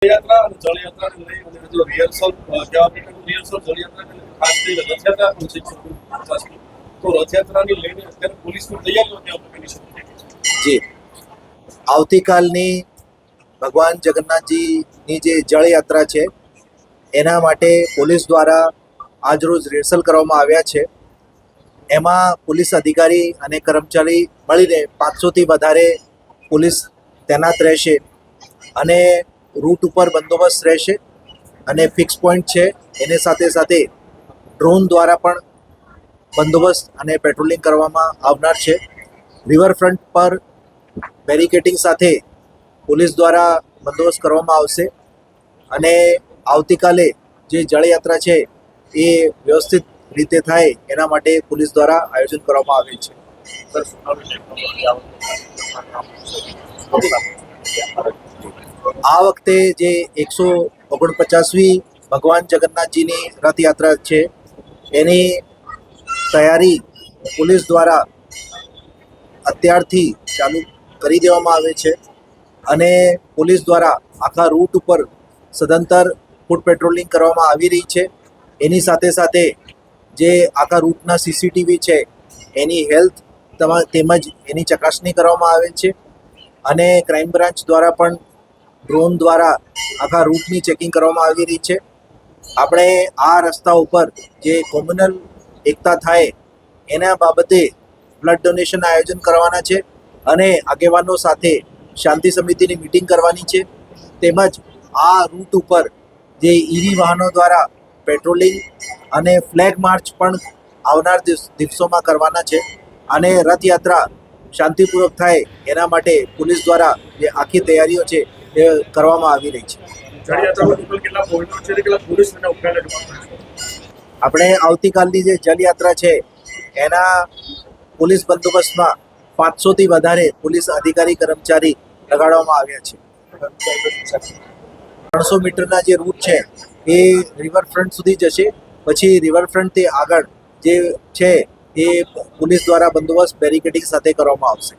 યાત્રા અને જળયાત્રાને લઈ અને જો રિહર્સલ કેવા પ્રકારનું રિહર્સલ જળયાત્રાને લઈને ખાસ કરીને રથયાત્રા પણ છે 50 તો રથયાત્રાની લઈને અત્યારે પોલીસની તૈયારીઓ કેવા પ્રકારની શરૂ થઈ ગઈ છે? જી, આવતીકાલની ભગવાન જગન્નાથજીની જે જળયાત્રા છે એના માટે પોલીસ દ્વારા આજરોજ રિહર્સલ કરવામાં આવ્યા છે. એમાં પોલીસ અધિકારી અને કર્મચારી મળીને 500થી વધારે પોલીસ તૈનાત રહેશે અને રૂટ ઉપર બંદોબસ્ત રહેશે અને ફિક્સ પોઈન્ટ છે. એને સાથે સાથે ડ્રોન દ્વારા પણ બંદોબસ્ત અને પેટ્રોલિંગ કરવામાં આવનાર છે. રિવરફ્રન્ટ પર બેરિકેડિંગ સાથે પોલીસ દ્વારા બંદોબસ્ત કરવામાં આવશે અને આવતીકાલે જે જળયાત્રા છે એ વ્યવસ્થિત રીતે થાય એના માટે પોલીસ દ્વારા આયોજન કરવામાં આવેલ છે. આ વખતે જે 149મી ભગવાન જગન્નાથજીની રથયાત્રા છે એની તૈયારી પોલીસ દ્વારા અત્યારથી ચાલુ કરી દેવામાં આવે છે અને પોલીસ દ્વારા આખા રૂટ ઉપર સદંતર ફૂટ પેટ્રોલિંગ કરવામાં આવી રહી છે. એની સાથે સાથે જે આખા રૂટના સીસીટીવી છે એની હેલ્થ તેમજ એની ચકાસણી કરવામાં આવે છે અને ક્રાઇમ બ્રાન્ચ દ્વારા પણ ડ્રોન દ્વારા આખા રૂટની ચેકિંગ કરવામાં આવી રહી છે. આપણે આ રસ્તા ઉપર જે કોમ્યુનલ એકતા થાય એના બાબતે બ્લડ ડોનેશન આયોજન કરવાના છે અને આગેવાનો સાથે શાંતિ સમિતિની મિટિંગ કરવાની છે. તેમજ આ રૂટ ઉપર જે ઈવી વાહનો દ્વારા પેટ્રોલિંગ અને ફ્લેગ માર્ચ પણ આવનાર દિવસોમાં કરવાના છે અને રથયાત્રા શાંતિપૂર્વક થાય એના માટે પોલીસ દ્વારા જે આખી તૈયારીઓ છે એ કરવામાં આવી રહી છે. આપણે આવતીકાલની જે જલયાત્રા છે એના પોલીસ બંદોબસ્તમાં 500થી વધારે પોલીસ અધિકારી કર્મચારી લગાડવામાં આવ્યા છે. 300 મીટરના જે રૂટ છે એ રિવરફ્રન્ટ સુધી જશે. પછી રિવરફ્રન્ટથી આગળ જે છે એ પોલીસ દ્વારા બંદોબસ્ત બેરિકેડિંગ સાથે કરવામાં આવશે.